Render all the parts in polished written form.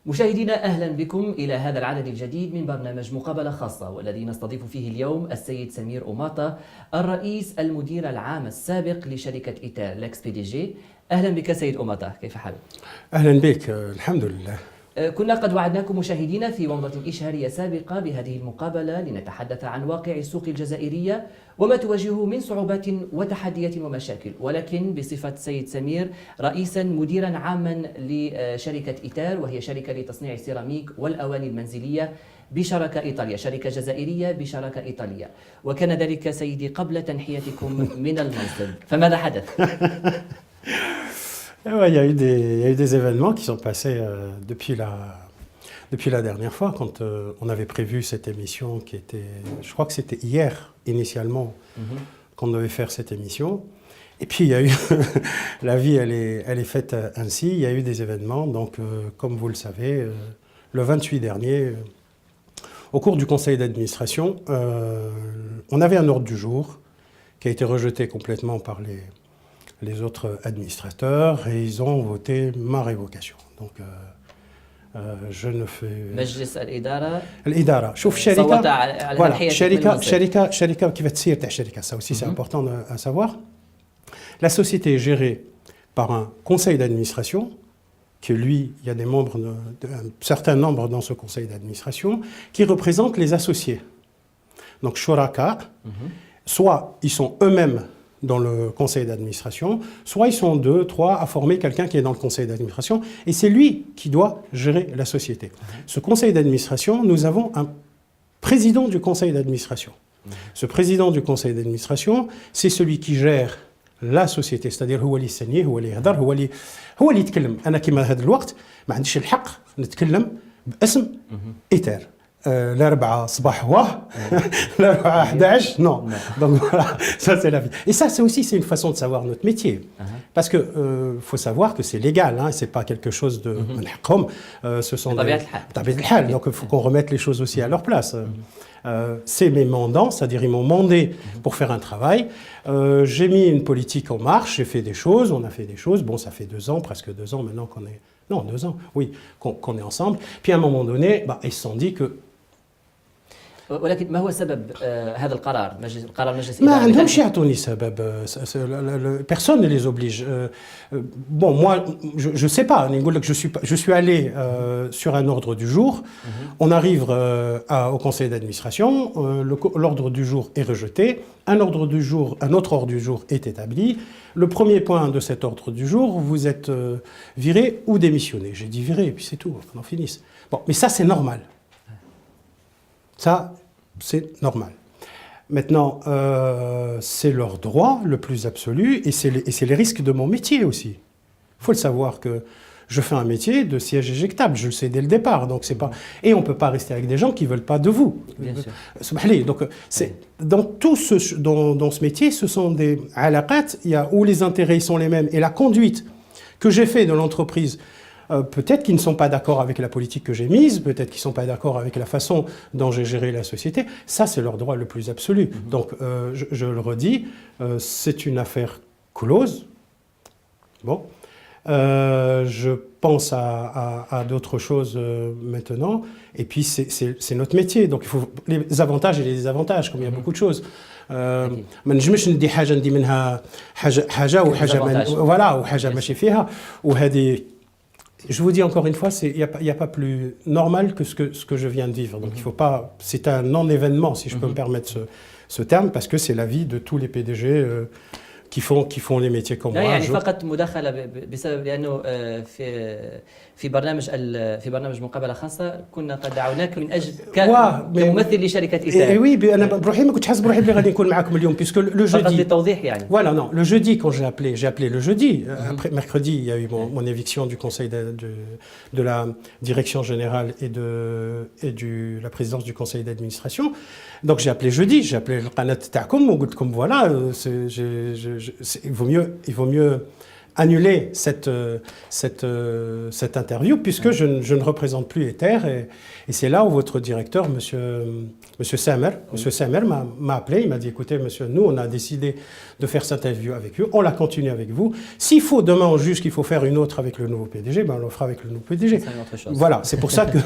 مشاهدينا أهلا بكم إلى هذا العدد الجديد من برنامج مقابلة خاصة، والذي نستضيف فيه اليوم السيد سمير أوماطة الرئيس المدير العام السابق لشركة إيتال لكس بي دي جي. أهلا بك سيد أوماطة، كيف حالك؟ أهلا بك، الحمد لله. كنا قد وعدناكم مشاهدينا في ومضة إشهارية سابقة بهذه المقابلة لنتحدث عن واقع السوق الجزائرية وما تواجهه من صعوبات وتحديات ومشاكل، ولكن بصفة سيد سمير رئيسا مديرا عاما لشركة إيتال، وهي شركة لتصنيع السيراميك والأواني المنزلية بشراكة إيطاليا، شركة جزائرية بشراكة إيطالية، وكان ذلك سيدي قبل تنحيتكم من المنصب، فماذا حدث؟ Ouais, il y a eu des événements qui sont passés depuis la dernière fois, quand on avait prévu cette émission qui était, je crois que c'était hier initialement qu'on devait faire cette émission. Et puis il y a eu, la vie elle est faite ainsi, il y a eu des événements, donc comme vous le savez, le 28 dernier, au cours du conseil d'administration, on avait un ordre du jour qui a été rejeté complètement par les autres administrateurs, et ils ont voté ma révocation. Donc je ne fais... مجلس الإدارة شوف شركة voilà, شركة كيف تسير تاع شركة, ça aussi c'est important à savoir. La société est gérée par un conseil d'administration, que lui, il y a des membres, un certain nombre dans ce conseil d'administration, qui représentent les associés. Donc Shuraka, soit ils sont eux-mêmes dans le conseil d'administration, soit ils sont 2, 3 à former quelqu'un qui est dans le conseil d'administration, et c'est lui qui doit gérer la société. Ce conseil d'administration, nous avons un président du conseil d'administration. Ce président du conseil d'administration, c'est celui qui gère la société, c'est-à-dire هو اللي يسنيه, هو اللي يهضر, هو اللي يتكلم. أنا كيما هذا الوقت ما عنديش الحق نتكلم باسم إيتال. l'heure صباح واه l'heure 11 non. Donc voilà, ça c'est la vie. Et ça c'est aussi c'est une façon de savoir notre métier, parce que faut savoir que c'est légal, hein, c'est pas quelque chose de ce sont des donc il faut qu'on remette les choses aussi à leur place. C'est mes mandants, c'est-à-dire ils m'ont mandé pour faire un travail. J'ai mis une politique en marche, j'ai fait des choses, on a fait des choses. Bon, ça fait 2 ans, presque 2 ans maintenant qu'on est... Non, 2 ans, oui, qu'on est ensemble. Puis à un moment donné, ils se sont dit que... ولكن ما هو سبب هذا القرار مجلس ما الإدارة؟ عندهمش يعطوني سبب, personne ne les oblige. Bon, moi, je sais pas, je suis allé sur un ordre du jour, on arrive au conseil d'administration, l'ordre du jour est rejeté, un autre ordre du jour est établi. Le premier point de cet ordre du jour, vous êtes viré ou démissionné. J'ai dit viré, et puis c'est tout, on en finisse. Bon, mais ça c'est normal. Ça, c'est normal. Maintenant, c'est leur droit le plus absolu, et c'est les risques de mon métier aussi. Il faut le savoir que je fais un métier de siège éjectable, je le sais dès le départ. Donc c'est pas... Et on ne peut pas rester avec des gens qui ne veulent pas de vous. Bien sûr. Donc, dans ce métier, ce sont des alaqat, où les intérêts sont les mêmes, et la conduite que j'ai fait de l'entreprise, peut-être qu'ils ne sont pas d'accord avec la politique que j'ai mise, peut-être qu'ils ne sont pas d'accord avec la façon dont j'ai géré la société. Ça, c'est leur droit le plus absolu. Donc, je le redis, c'est une affaire close. Bon. Je pense à d'autres choses maintenant. Et puis, c'est notre métier. Donc, il faut les avantages et les désavantages, comme il y a beaucoup de choses. ما نجمش ندي حاجة ندي منها حاجة وحاجة voilà وحاجة ماشي فيها وهذه. Je vous dis encore une fois, il n'y a pas plus normal que ce que je viens de vivre. Donc il faut pas, c'est un non-événement, si je peux me permettre ce terme, parce que c'est la vie de tous les PDG qui font les métiers comme moi. يعني فقط مداخلة بسبب لأنه في برنامج مقابلة خاصة كنا قد دعوناك من أجل كممثل لشركة إيتال. Oui, أنا بروحي ما كنتش حاسس بروحي بلي غادي نكون معاكم اليوم, puisque le jeudi. فقط للتوضيح يعني. Voilà, non, le jeudi quand j'ai appelé le jeudi. Après mercredi, il y a eu mon éviction du conseil de la direction générale et de la présidence du conseil d'administration. Donc j'ai appelé jeudi, j'ai appelé le قناة تاعكم وقلت لكم voilà, il vaut mieux annuler cette interview, puisque je ne représente plus Ether. Et c'est là où votre directeur, Monsieur Samer, m'a appelé. Il m'a dit, écoutez, monsieur, nous, on a décidé de faire cette interview avec vous. On la continue avec vous. S'il faut, demain, on juge qu'il faut faire une autre avec le nouveau PDG, ben on le fera avec le nouveau PDG. C'est une autre chose. Voilà, c'est pour ça que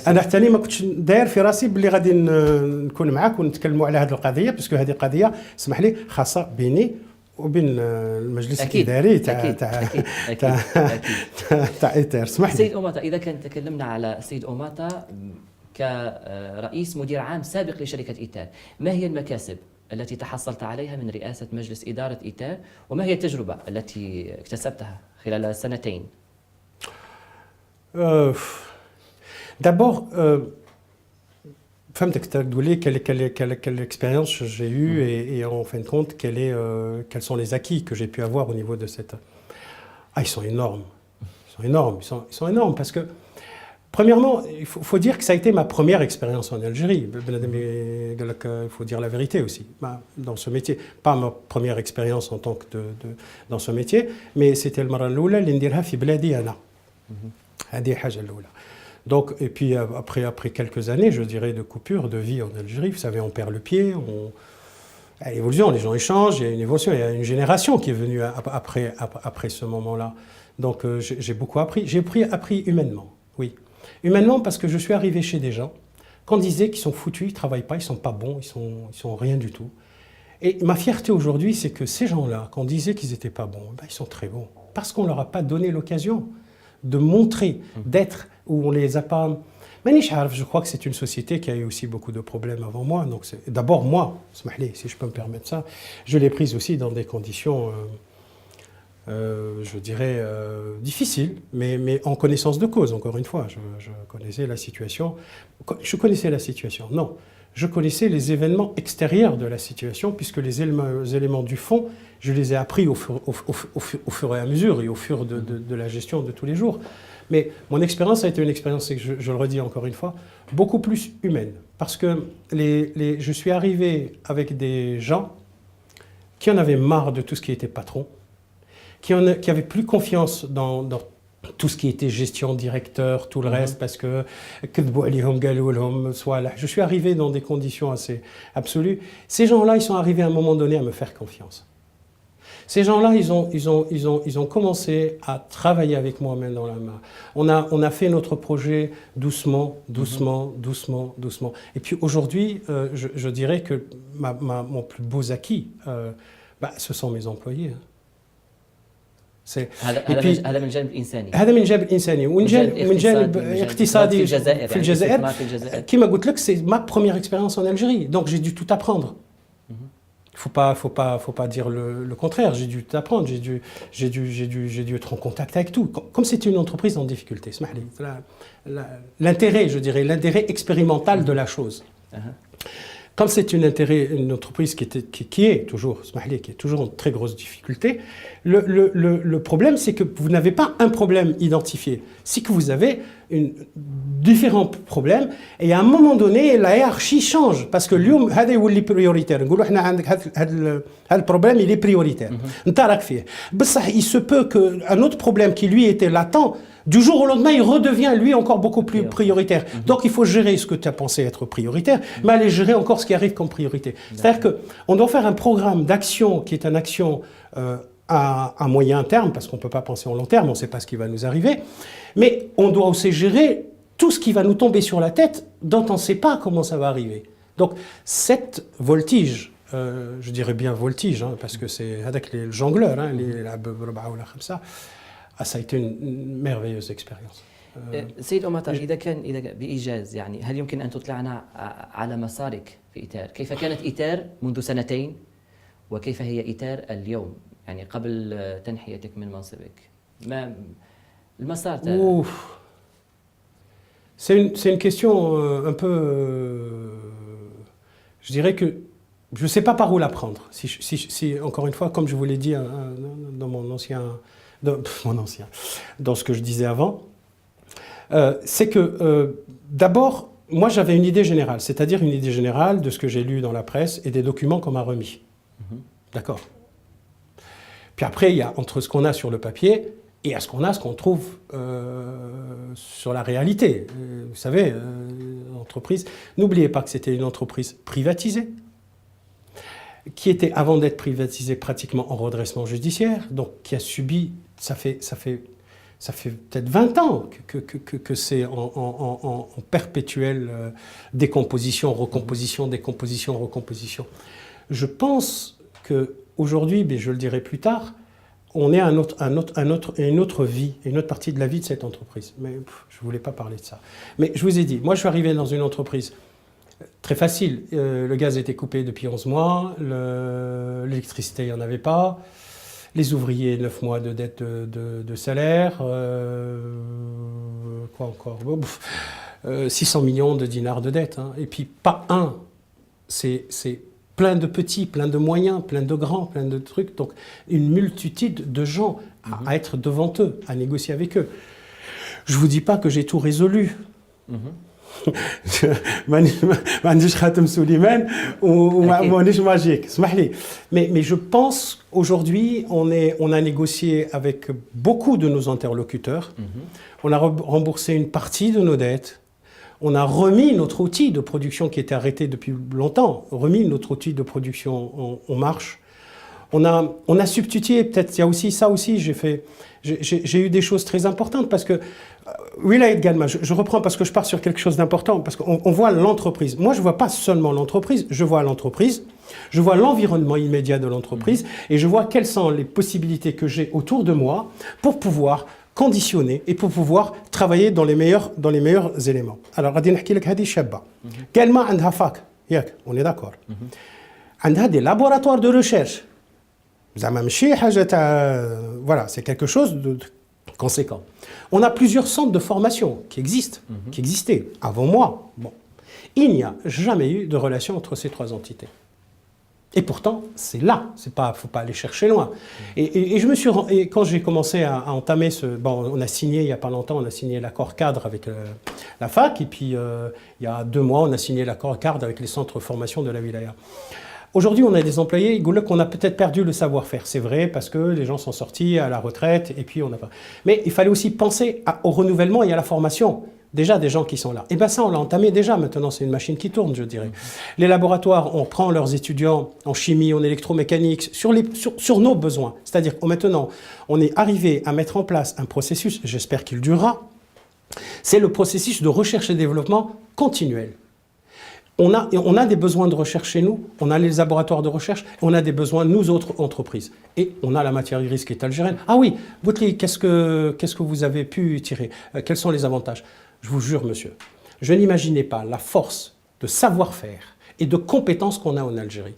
أنا حتى ما كنتش داير في راسي بلي غادي نكون معاك ونتكلموا على هذه القضية، باسكو هذه قضية اسمح لي خاصة بيني وبين المجلس الإداري تاع إيتر. اسمح لي. سيد أوماتا، إذا كان تكلمنا على السيد أوماتا كرئيس مدير عام سابق لشركة إيتر، ما هي المكاسب التي تحصلت عليها من رئاسة مجلس إدارة إيتر، وما هي التجربة التي اكتسبتها خلال سنتين؟ D'abord, فهمتك تقولي quelle expérience j'ai eue et en fin de compte quels sont les acquis que j'ai pu avoir au niveau de cette... Ah, ils sont énormes. Ils sont énormes parce que premièrement, il faut dire que ça a été ma première expérience en Algérie. Il faut dire la vérité aussi, dans ce métier. Pas ma première expérience en tant que dans ce métier, mais c'était le مرة الأولى اللي نديرها في بلادي أنا. هذه الحاجة الأولى. Donc, et puis après quelques années, je dirais, de coupure de vie en Algérie, vous savez, on perd le pied, il y a l'évolution, les gens échangent, il y a une évolution, il y a une génération qui est venue après ce moment-là. Donc j'ai beaucoup appris. J'ai appris humainement, oui. Humainement parce que je suis arrivé chez des gens, qu'on disait qu'ils sont foutus, ils ne travaillent pas, ils ne sont pas bons, ils sont rien du tout. Et ma fierté aujourd'hui, c'est que ces gens-là, qu'on disait qu'ils n'étaient pas bons, ben, ils sont très bons. Parce qu'on ne leur a pas donné l'occasion de montrer, d'être où on les a pas... Je crois que c'est une société qui a eu aussi beaucoup de problèmes avant moi. Donc d'abord moi, si je peux me permettre ça, je l'ai prise aussi dans des conditions, je dirais, difficiles, mais en connaissance de cause, encore une fois. Je connaissais la situation. Je connaissais la situation, non. Je connaissais les événements extérieurs de la situation, puisque les éléments du fond, je les ai appris au fur et à mesure et au fur de la gestion de tous les jours. Mais mon expérience a été une expérience, je le redis encore une fois, beaucoup plus humaine. Parce que je suis arrivé avec des gens qui en avaient marre de tout ce qui était patron, qui n'avaient plus confiance dans tout ce qui était gestion, directeur, tout le reste, parce que je suis arrivé dans des conditions assez absolues. Ces gens-là, ils sont arrivés à un moment donné à me faire confiance. Ces gens-là, ils ont commencé à travailler avec moi main dans la main. On a fait notre projet doucement. Et puis aujourd'hui, je dirais que mon plus beau acquis, ce sont mes employés. هذا من الجانب الانساني. هذا من الجانب الانساني ومن جانب اقتصادي في الجزائر. كما قلت لك c'est ma première expérience en Algérie, donc j'ai dû tout apprendre. Faut pas dire le contraire. J'ai dû tout apprendre. J'ai dû être en contact avec tout. Comme c'était une entreprise en difficulté, l'intérêt, je dirais, l'intérêt expérimental de la chose. Comme c'est une entreprise qui est toujours en très grosse difficulté, le problème, c'est que vous n'avez pas un problème identifié. C'est que vous avez différents problèmes, et à un moment donné, la hiérarchie change. Parce que اليوم هذا يولي prioritaire. نقولوا احنا عندك هذا البروبلème, il est prioritaire. انت راك فيه. بصح il se peut qu'un autre problème qui lui était latent, du jour au lendemain, il redevient, lui, encore beaucoup plus prioritaire. Donc, il faut gérer ce que tu as pensé être prioritaire, mais aller gérer encore ce qui arrive comme priorité. C'est-à-dire qu'on doit faire un programme d'action qui est une action à moyen terme, parce qu'on ne peut pas penser en long terme, on ne sait pas ce qui va nous arriver, mais on doit aussi gérer tout ce qui va nous tomber sur la tête, dont on ne sait pas comment ça va arriver. Donc, cette voltige, je dirais bien voltige, parce que c'est avec les jongleurs, ça a été une merveilleuse expérience. سيد أوماتا، إذا بإيجاز يعني هل يمكن أن تطلعنا على مسارك في إيتر؟ كيف كانت إيتر منذ سنتين وكيف هي إيتر اليوم؟ يعني قبل تنحيتك من منصبك، ما المسار تاعك؟ C'est une question un peu, je dirais que je ne sais pas par où la prendre. Si encore une fois, comme je vous l'ai dit dans dans ce que je disais avant, c'est que d'abord, moi j'avais une idée générale, c'est-à-dire une idée générale de ce que j'ai lu dans la presse et des documents qu'on m'a remis. D'accord. Puis après, il y a entre ce qu'on a sur le papier et ce qu'on trouve sur la réalité. Vous savez, l'entreprise, n'oubliez pas que c'était une entreprise privatisée, qui était, avant d'être privatisée, pratiquement en redressement judiciaire, donc qui a subi, ça fait peut-être 20 ans que c'est en perpétuelle décomposition, recomposition, décomposition, recomposition. Je pense qu'aujourd'hui, mais je le dirai plus tard, on est à une autre vie, une autre partie de la vie de cette entreprise. Mais je ne voulais pas parler de ça. Mais je vous ai dit, moi je suis arrivé dans une entreprise très facile. Le gaz était coupé depuis 11 mois, l'électricité, il n'y en avait pas. Les ouvriers, 9 mois de dette de salaire. Quoi encore 600 millions de dinars de dette. Hein. Et puis pas un. C'est plein de petits, plein de moyens, plein de grands, plein de trucs. Donc une multitude de gens à être devant eux, à négocier avec eux. Je ne vous dis pas que j'ai tout résolu. ما عنديش خاتم سليمان ومانيش ماجيك اسمح لي mais je pense aujourd'hui on a négocié avec beaucoup de nos interlocuteurs, on a remboursé une partie de nos dettes, on a remis notre outil de production qui était arrêté depuis longtemps, remis notre outil de production en marche. On a substitué, peut-être il y a aussi ça aussi, j'ai eu des choses très importantes parce que Wilayat Galma, je reprends parce que je pars sur quelque chose d'important, parce qu'on voit l'entreprise. Moi, je ne vois pas seulement l'entreprise, je vois l'entreprise, je vois l'environnement immédiat de l'entreprise et je vois quelles sont les possibilités que j'ai autour de moi pour pouvoir conditionner et pour pouvoir travailler dans les meilleurs éléments. Alors, غادي نحكي لك هذه شابة. Galma عندها fac, ياك, on est d'accord. عندها des laboratoires de recherche. زعما ماشي حاجة تاع voilà, c'est quelque chose de conséquent. On a plusieurs centres de formation qui existaient avant moi. Bon. Il n'y a jamais eu de relation entre ces trois entités. Et pourtant, c'est là. Il ne faut pas aller chercher loin. Et je me suis, et quand j'ai commencé à entamer bon, on a signé, il n'y a pas longtemps, on a signé l'accord cadre avec la fac. Et puis, il y a 2 mois, on a signé l'accord cadre avec les centres de formation de la wilaya. Aujourd'hui, on a des employés, qu'on a peut-être perdu le savoir-faire. C'est vrai, parce que les gens sont sortis à la retraite, et puis on n'a pas... Mais il fallait aussi penser au renouvellement et à la formation. Déjà, des gens qui sont là. Et bien ça, on l'a entamé déjà. Maintenant, c'est une machine qui tourne, je dirais. Les laboratoires, on prend leurs étudiants en chimie, en électromécanique, sur nos besoins. C'est-à-dire que maintenant, on est arrivé à mettre en place un processus, j'espère qu'il durera, c'est le processus de recherche et développement continuel. On a des besoins de recherche chez nous, on a les laboratoires de recherche, on a des besoins, nous autres entreprises. Et on a la matière grise qui est algérienne. Ah oui, Boutli, qu'est-ce que vous avez pu tirer? Quels sont les avantages? Je vous jure, monsieur, je n'imaginais pas la force de savoir-faire et de compétences qu'on a en Algérie.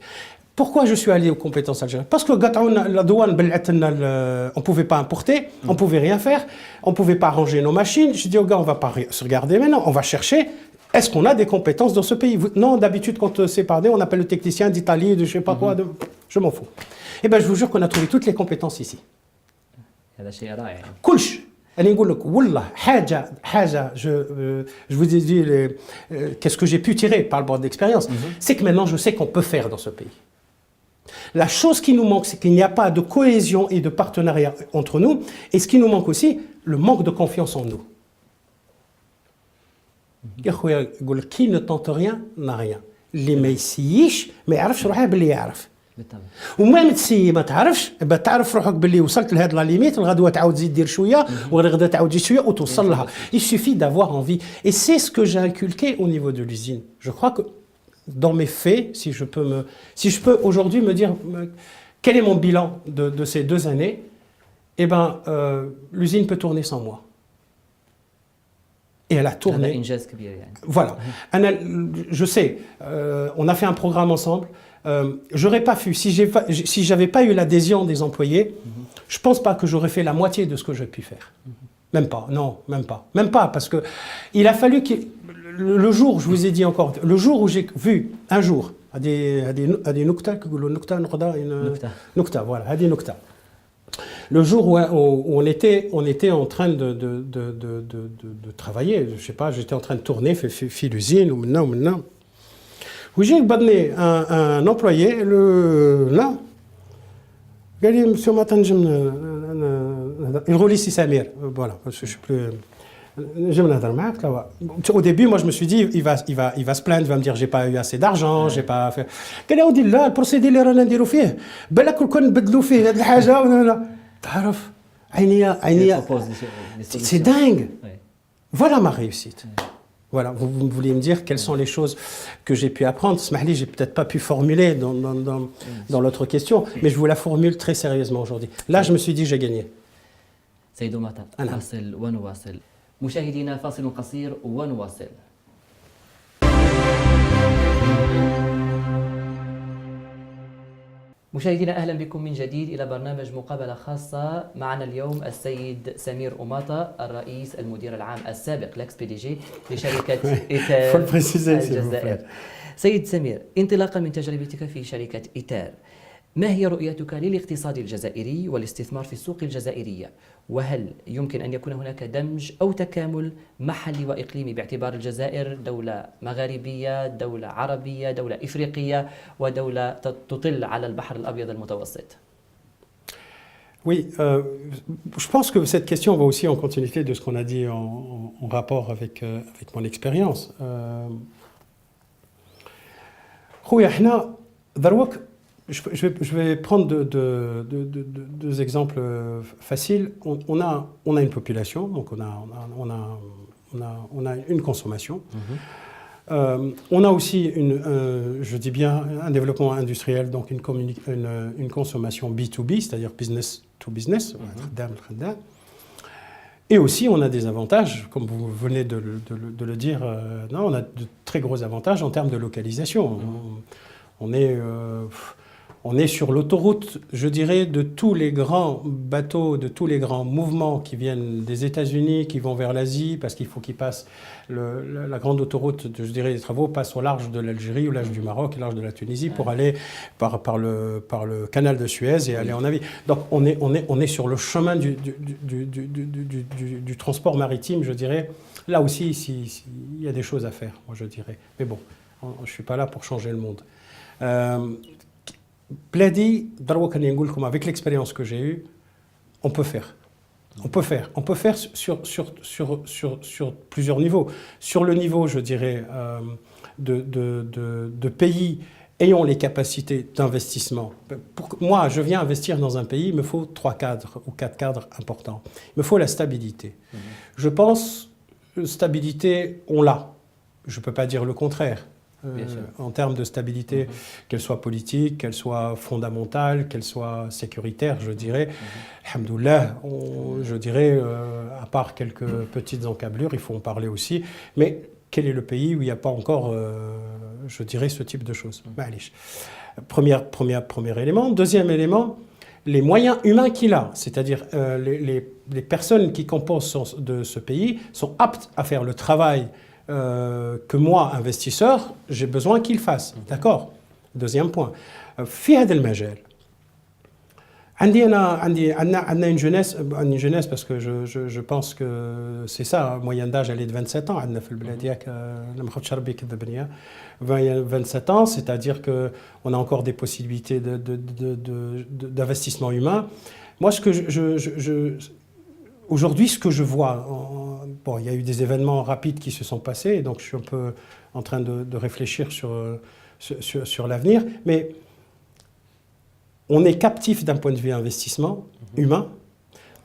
Pourquoi je suis allé aux compétences algériennes? Parce que la douane, on ne pouvait pas importer, on ne pouvait rien faire, on ne pouvait pas ranger nos machines. Je dis aux gars, on ne va pas se regarder maintenant, on va chercher. Est-ce qu'on a des compétences dans ce pays? Non, d'habitude, quand c'est parlé, on appelle le technicien d'Italie, de je ne sais pas quoi, je m'en fous. Eh bien, je vous jure qu'on a trouvé toutes les compétences ici. Kulch. Je vous ai dit, qu'est-ce que j'ai pu tirer par le bord d'expérience, c'est que maintenant, je sais qu'on peut faire dans ce pays. La chose qui nous manque, c'est qu'il n'y a pas de cohésion et de partenariat entre nous. Et ce qui nous manque aussi, le manque de confiance en nous. Qui ne tente rien n'a rien. اللي ما يسييش ما يعرفش روحه باللي يعرف. وما تسيي ما تعرفش تعرف روحك باللي وصلت لهاد لا ليميت الغدوه تعاود تزيد دير شويه والغدا تعاود تزيد شويه وتوصل لها. Il suffit d'avoir envie. Et c'est ce que j'ai inculqué au niveau de l'usine. Je crois que dans mes faits, si je peux aujourd'hui me dire quel est mon bilan de ces 2 années, eh ben l'usine peut tourner sans moi. Et elle a tourné. Voilà. Je sais, on a fait un programme ensemble. J'aurais pas pu, si j'avais pas eu l'adhésion des employés, je pense pas que j'aurais fait la moitié de ce que j'ai pu faire. Même pas, non, même pas. Même pas, parce que il a fallu que le jour, je vous ai dit encore, le jour où j'ai vu, un jour, هذه نكتة كيقولوا نكتة نكتة voilà هذه نكتة. Le jour où on était en train de travailler, je sais pas, j'étais en train de tourner, fait l'usine, ou maintenant. Où j'ai badné un employé, là, قال لي مسيو ما تنجم يقول لي سي سمير voilà je suis plus نجم نهضر معاك لا au début moi je me suis dit il va se plaindre il va me dire j'ai pas eu assez d'argent j'ai pas fait قال لي ودي لا البروسيدي اللي رانا نديرو فيه بالك كون نبدلوا فيه هذه الحاجه ولا تعرف عينيا c'est dingue voilà ma réussite. Voilà, vous vouliez me dire quelles sont les choses que j'ai pu apprendre. Smahli, j'ai peut-être pas pu formuler dans l'autre question, mais je vous la formule très sérieusement aujourd'hui. Là, je me suis dit, j'ai gagné. سيد مطر فاصل ونواصل. مشاهدينا فاصل قصير ونواصل. مشاهدينا أهلا بكم من جديد إلى برنامج مقابلة خاصة. معنا اليوم السيد سمير أماطة الرئيس المدير العام السابق لكس بي دي جي لشركة إيتار الجزائر. سيد سمير، انطلاقا من تجربتك في شركة إيتار، ما هي رؤيتك للاقتصاد الجزائري والاستثمار في السوق الجزائرية؟ وهل يمكن أن يكون هناك دمج أو تكامل محلي وإقليمي باعتبار الجزائر دولة مغاربية، دولة عربية، دولة إفريقية، ودولة تطل على البحر الأبيض المتوسط؟ Oui, je pense que cette question va aussi en continuité de ce qu'on a dit en rapport avec mon expérience. خويا احنا دروك je vais prendre deux exemples faciles. On a une population, donc on a une consommation. On a aussi je dis bien un développement industriel, donc une consommation B2B, c'est-à-dire business to business. Et aussi, on a des avantages, comme vous venez de le dire, on a de très gros avantages en termes de localisation. On est sur l'autoroute, je dirais, de tous les grands bateaux, de tous les grands mouvements qui viennent des États-Unis, qui vont vers l'Asie, parce qu'il faut qu'ils passent la grande autoroute, je dirais, des travaux passe au large de l'Algérie, au large du Maroc, au large de la Tunisie, pour aller par le canal de Suez et aller en avion. Donc on est sur le chemin du transport maritime, je dirais. Là aussi, il y a des choses à faire, moi je dirais. Mais bon, je ne suis pas là pour changer le monde. Bladi, avec l'expérience que j'ai eue, on peut faire. On peut faire sur plusieurs niveaux. Sur le niveau, je dirais, de pays ayant les capacités d'investissement. Moi, je viens investir dans un pays, il me faut 3 cadres ou 4 cadres importants. Il me faut la stabilité. Je pense, stabilité, on l'a. Je ne peux pas dire le contraire. En termes de stabilité, qu'elle soit politique, qu'elle soit fondamentale, qu'elle soit sécuritaire, je dirais. Alhamdoulilah, je dirais, à part quelques petites encablures, il faut en parler aussi. Mais quel est le pays où il n'y a pas encore, je dirais, ce type de choses? Premier élément. Deuxième élément, les moyens humains qu'il a, c'est-à-dire les personnes qui composent de ce pays sont aptes à faire le travail que moi, investisseur, j'ai besoin qu'il fasse. D'accord? Deuxième point. في هذا المجال عندنا une jeunesse parce que je pense que c'est ça, moyenne d'âge elle est de 27 ans عندنا في البلاد ياك ما خفتش ربي يكذبني 27 ans, c'est-à-dire que on a encore des possibilités d'investissement humain. Moi aujourd'hui, ce que je vois, il y a eu des événements rapides qui se sont passés, donc je suis un peu en train de réfléchir sur l'avenir, mais on est captif d'un point de vue investissement humain,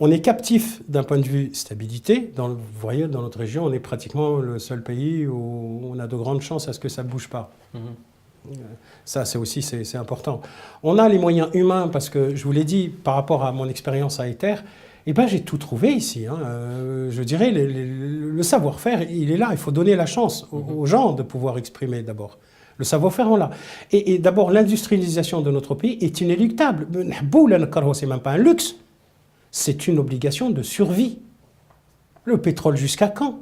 on est captif d'un point de vue stabilité. Vous voyez, dans notre région, on est pratiquement le seul pays où on a de grandes chances à ce que ça ne bouge pas. Ça, c'est important. On a les moyens humains, parce que, je vous l'ai dit, par rapport à mon expérience à Éther, j'ai tout trouvé ici. Je dirais, le savoir-faire, il est là. Il faut donner la chance aux gens de pouvoir exprimer d'abord. Le savoir-faire, on l'a. Et d'abord, l'industrialisation de notre pays est inéluctable. C'est même pas un luxe. C'est une obligation de survie. Le pétrole jusqu'à quand?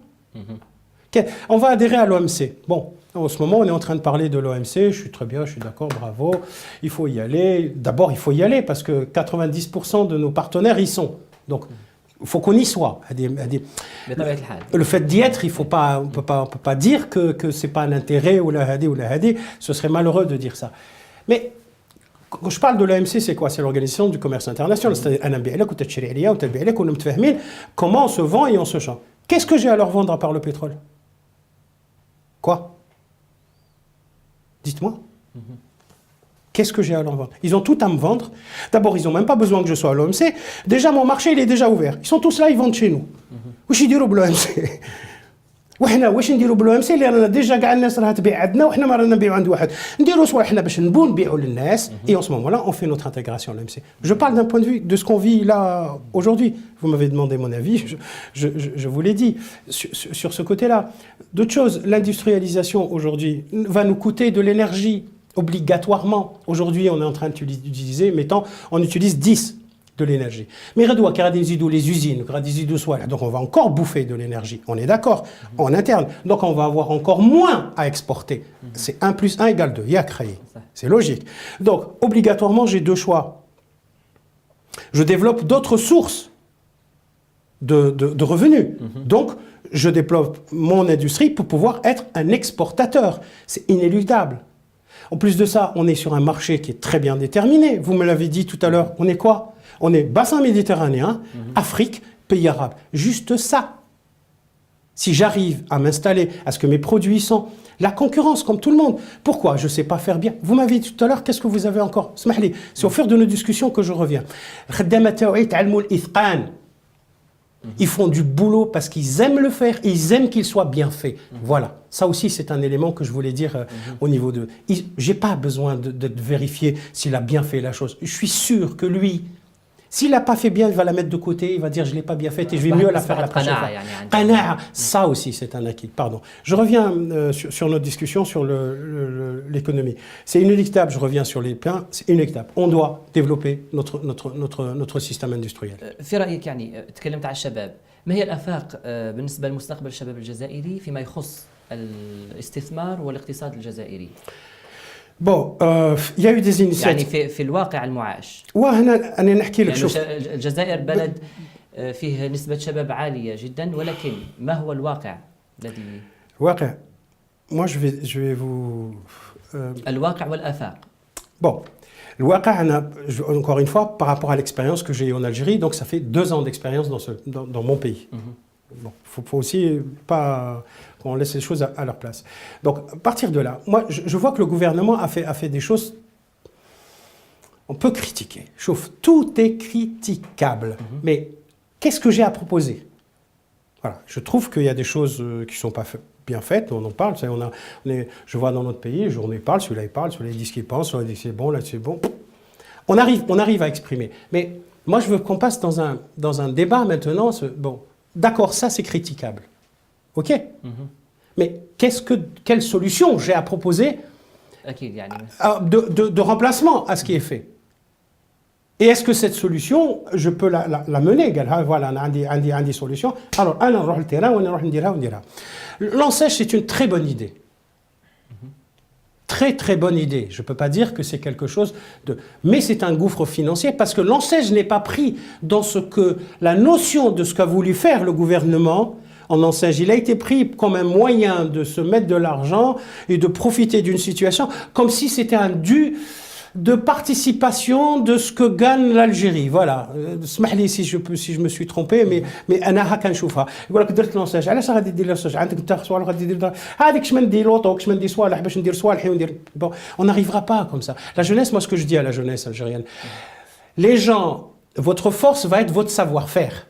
On va adhérer à l'OMC. Bon, en ce moment, on est en train de parler de l'OMC. Je suis très bien, je suis d'accord, bravo. Il faut y aller. D'abord, il faut y aller parce que 90% de nos partenaires y sont. Donc, il faut qu'on y soit. Le fait d'y être, on ne peut pas dire que ce n'est pas un intérêt ou la hadi. Ce serait malheureux de dire ça. Mais Quand je parle de l'OMC, c'est quoi? C'est l'Organisation du commerce international. C'est-à-dire, comment on se vend et on se change. Qu'est-ce que j'ai à leur vendre à part le pétrole? Quoi? Dites-moi. Qu'est-ce que j'ai à leur vendre? Ils ont tout à me vendre. D'abord, ils n'ont même pas besoin que je sois à l'OMC. Déjà, mon marché, il est déjà ouvert. Ils sont tous là, ils vendent chez nous. واش يديروا بالOMC وحنا واش نديروا بالOMC اللي رانا ديجا كاع الناس راها تبيع عندنا وحنا ما رانا نبيعوا عند واحد نديروا صوالح حنا باش نبيعوا للناس et en ce moment-là on fait notre intégration à l'OMC. Je parle d'un point de vue de ce qu'on vit là aujourd'hui. Vous m'avez demandé mon avis, je vous l'ai dit sur ce côté-là. D'autres choses, l'industrialisation aujourd'hui va nous coûter de l'énergie obligatoirement. Aujourd'hui, on est en train d'utiliser, mettons, on utilise 10 de l'énergie. Mais les usines, donc on va encore bouffer de l'énergie. On est d'accord, en interne. Donc on va avoir encore moins à exporter. C'est 1 + 1 = 2. C'est logique. Donc obligatoirement, j'ai deux choix. Je développe d'autres sources de revenus. Donc je développe mon industrie pour pouvoir être un exportateur. C'est inéluctable. En plus de ça, on est sur un marché qui est très bien déterminé. Vous me l'avez dit tout à l'heure, on est quoi? On est bassin méditerranéen, Afrique, pays arabes. Juste ça. Si j'arrive à m'installer, à ce que mes produits sont la concurrence, comme tout le monde. Pourquoi? Je ne sais pas faire bien. Vous m'avez dit tout à l'heure, qu'est-ce que vous avez encore? C'est au fur de nos discussions que je reviens. Ils font du boulot parce qu'ils aiment le faire et ils aiment qu'il soit bien fait. Voilà. Ça aussi, c'est un élément que je voulais dire au niveau de... Je n'ai pas besoin de vérifier s'il a bien fait la chose. Je suis sûr que lui, s'il n'a pas fait bien, il va la mettre de côté, il va dire je ne l'ai pas bien faite et je vais mieux la faire la prochaine fois. Ça aussi, c'est un acquis. Pardon. Je reviens sur notre discussion sur l'économie. C'est inéluctable, je reviens sur les points, c'est inéluctable. On doit développer notre système industriel. في رأيك يعني تكلمت على الشباب، ما هي الآفاق بالنسبة لمستقبل الشباب الجزائري فيما يخص الاستثمار والاقتصاد الجزائري؟ Bon, il y a eu des initiatives. يعني في الواقع المعاش. وهنا أنا نحكي لك شوف. الجزائر بلد فيه نسبة شباب عالية جدا، ولكن ما هو الواقع الذي؟ الواقع. Moi je vais vous. الواقع والآفاق. Bon, le Ouaqa, encore une fois, par rapport à l'expérience que j'ai eue en Algérie, donc ça fait 2 ans d'expérience dans mon pays. Bon, faut aussi pas qu'on laisse les choses à leur place. Donc, à partir de là, moi, je vois que le gouvernement a fait des choses. On peut critiquer. Chauffe, tout est critiquable. Mais qu'est-ce que j'ai à proposer? Voilà, je trouve qu'il y a des choses qui ne sont pas bien faites. On en parle. Je vois dans notre pays, on y parle, celui-là il parle, celui-là il dit ce qu'il pense, celui-là il dit c'est bon, là c'est bon. On arrive à exprimer. Mais moi, je veux qu'on passe dans un débat maintenant. Bon. D'accord, ça c'est critiquable. Ok? Mais quelle solution j'ai à proposer de remplacement à ce qui est fait? Et est-ce que cette solution, je peux la mener? Voilà, on a des solutions. Alors, on va le terrain, on dira. L'enseigne, c'est une très bonne idée. Très très bonne idée. Je ne peux pas dire que c'est quelque chose de... Mais c'est un gouffre financier parce que l'enseigne n'est pas pris dans la notion de ce qu'a voulu faire le gouvernement en enseigne. Il a été pris comme un moyen de se mettre de l'argent et de profiter d'une situation comme si c'était un dû de participation de ce que gagne l'Algérie. Voilà. اسمح لي si je me suis trompé, mais أنا هكا نشوفها. يقول لك درت لونساج، علاش غادي دير لونساج؟ عندك أنت صوالح غادي دير هذيك شمن ندير لوطو، شمن ندير صوالح باش ندير صوالحي وندير. Bon, on n'arrivera pas comme ça. La jeunesse, moi ce que je dis à la jeunesse algérienne, les gens, votre force va être votre savoir-faire.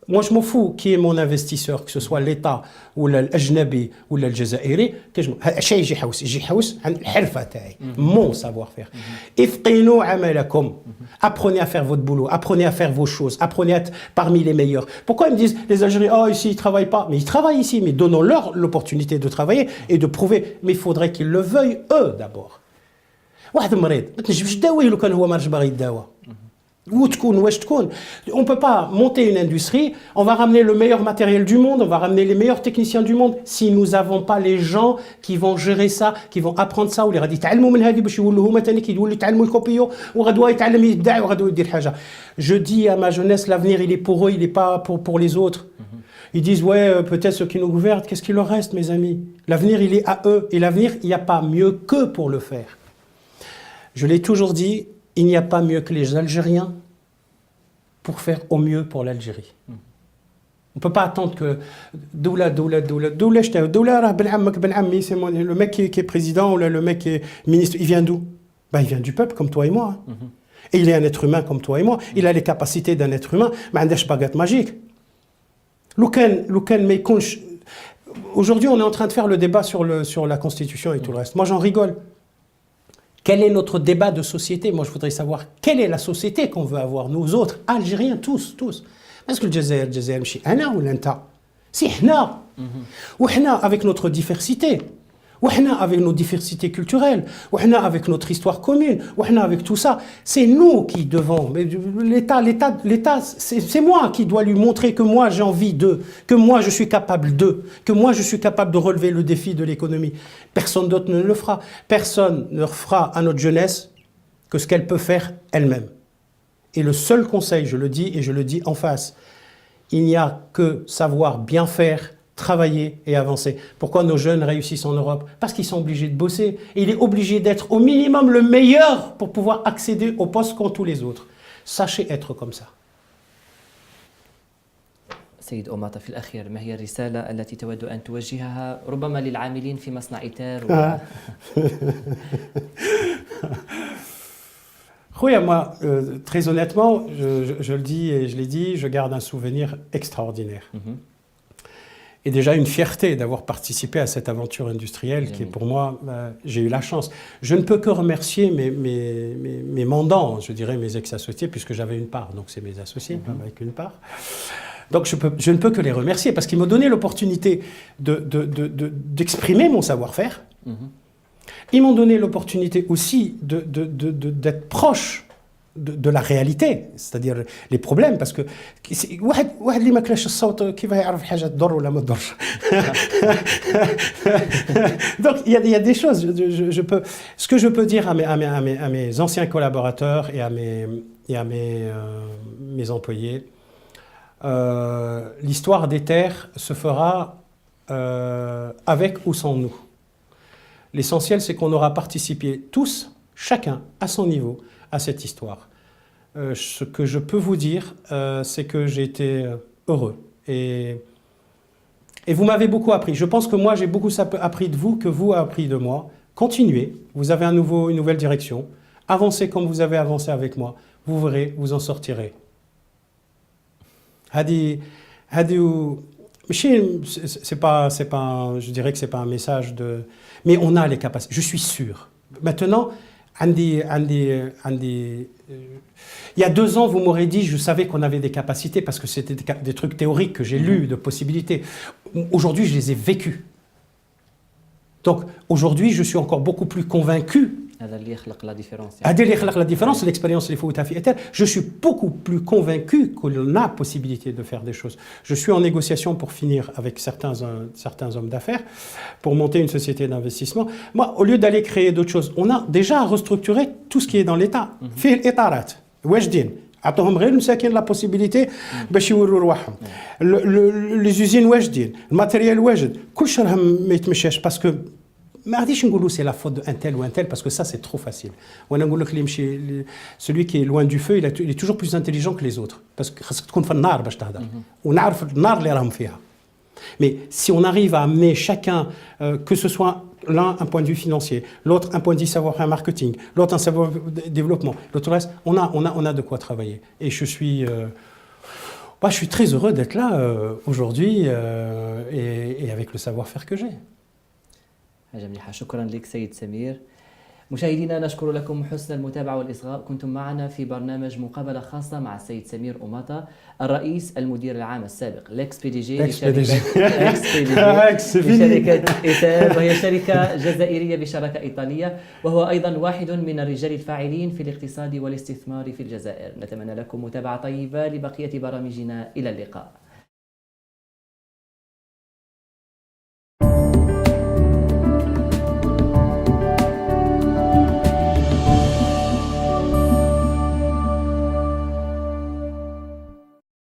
Moi, je m'en fous qui est mon investisseur, que ce soit l'État ou l'Ajnabi ou l'Aljazairi. Mon savoir-faire. Apprenez à faire votre boulot, apprenez à faire vos choses, apprenez à être parmi les meilleurs. Pourquoi ils me disent, les Algériens, oh, ici, ils ne travaillent pas? Mais ils travaillent ici, mais donnons-leur l'opportunité de travailler et de prouver. Mais il faudrait qu'ils le veuillent eux d'abord. On ne peut pas monter une industrie, on va ramener le meilleur matériel du monde, on va ramener les meilleurs techniciens du monde si nous n'avons pas les gens qui vont gérer ça, qui vont apprendre ça. Je dis à ma jeunesse, l'avenir il est pour eux, il n'est pas pour les autres. Ils disent, ouais, peut-être ceux qui nous gouvernent, qu'est-ce qu'il leur reste, mes amis? L'avenir, il est à eux. Et l'avenir, il n'y a pas mieux qu'eux pour le faire. Je l'ai toujours dit, il n'y a pas mieux que les Algériens pour faire au mieux pour l'Algérie. On ne peut pas attendre que Doula, le mec qui est président ou le mec qui est ministre, il vient d'où? Ben, il vient du peuple comme toi et moi. Et il est un être humain comme toi et moi. Il a les capacités d'un être humain, mais il n'a pas de baguette magique. Aujourd'hui, on est en train de faire le débat sur la Constitution et tout le reste. Moi, j'en rigole. Quel est notre débat de société? Moi, je voudrais savoir quelle est la société qu'on veut avoir, nous autres, Algériens, tous. Parce que le Jazair, c'est Hna ou l'Anta? C'est Hna. Ou Hna avec notre diversité. Ou Hna avec nos diversités culturelles. Ou Hna avec notre histoire commune. Ou Hna avec tout ça. C'est nous qui devons. L'État, c'est moi qui dois lui montrer que moi j'ai envie d'eux, que moi je suis capable d'eux, que moi je suis capable de relever le défi de l'économie. Personne d'autre ne le fera. Personne ne fera à notre jeunesse que ce qu'elle peut faire elle-même. Et le seul conseil, je le dis et je le dis en face, il n'y a que savoir bien faire, travailler et avancer. Pourquoi nos jeunes réussissent en Europe? Parce qu'ils sont obligés de bosser. Et il est obligé d'être au minimum le meilleur pour pouvoir accéder au poste qu'ont tous les autres. Sachez être comme ça. سيد أوماطة، في الأخير ما هي الرسالة التي تود أن توجهها ربما للعاملين في مصنع إيتار Oui, moi, très honnêtement, je le dis et je l'ai dit, je garde un souvenir extraordinaire. Et déjà une fierté d'avoir participé à cette aventure industrielle qui est pour moi, j'ai eu la chance. Je ne peux que remercier mes mandants, je dirais mes ex-associés, puisque j'avais une part, donc c'est mes associés avec une part. Donc je ne peux que les remercier parce qu'ils m'ont donné l'opportunité d'exprimer mon savoir-faire. Ils m'ont donné l'opportunité aussi d'être proche de la réalité, c'est-à-dire les problèmes, parce que donc il y a des choses, ce que je peux dire à mes anciens collaborateurs et à mes employés, l'histoire des terres se fera avec ou sans nous. L'essentiel, c'est qu'on aura participé tous, chacun, à son niveau, à cette histoire. Ce que je peux vous dire, c'est que j'ai été heureux. Et vous m'avez beaucoup appris. Je pense que moi, j'ai beaucoup appris de vous, que vous avez appris de moi. Continuez, vous avez une nouvelle direction. Avancez comme vous avez avancé avec moi. Vous verrez, vous en sortirez. C'est pas, je dirais que c'est pas un message de... Mais on a les capacités, je suis sûr. Maintenant, il y a 2 ans, vous m'aurez dit, je savais qu'on avait des capacités parce que c'était des trucs théoriques que j'ai lus, de possibilités. Aujourd'hui, je les ai vécus. Donc, aujourd'hui, je suis encore beaucoup plus convaincu. La différence, l'expérience, je suis beaucoup plus convaincu qu'on a possibilité de faire des choses. Je suis en négociation pour finir avec certains hommes d'affaires, pour monter une société d'investissement. Moi, au lieu d'aller créer d'autres choses, on a déjà restructuré tout ce qui est dans l'État. Fait l'étarat, واجدين. عطوهم غير المساكين la possibilité باش يوروا رواحهم. Les usines واجدين, le matériel واجد, كلش راهم ما يتمشاش parce que ما غاديش نقولوا c'est la faute d'un tel ou un tel parce que ça c'est trop facile. وانا نقول لك اللي يمشي celui qui est loin du feu il est toujours plus intelligent que les autres parce que خاصك تكون في النار باش تهضر ونعرف النار اللي راهم فيها. Mais si on arrive à amener chacun, que ce soit l'un un point de vue financier, l'autre un point de vue savoir-faire marketing, l'autre un savoir développement, l'autre reste, on a de quoi travailler. Et je suis très heureux d'être là aujourd'hui et avec le savoir-faire que j'ai. حاجة مليحة. شكرا لك سيد سمير. مشاهدينا نشكر لكم حسن المتابعة والإصغاء. كنتم معنا في برنامج مقابلة خاصة مع السيد سمير أوماطة الرئيس المدير العام السابق لإكس بي دي جي لشركة إيتار، وهي شركة جزائرية بشراكة إيطالية، وهو أيضا واحد من الرجال الفاعلين في الاقتصاد والاستثمار في الجزائر. نتمنى لكم متابعة طيبة لبقية برامجنا. إلى اللقاء.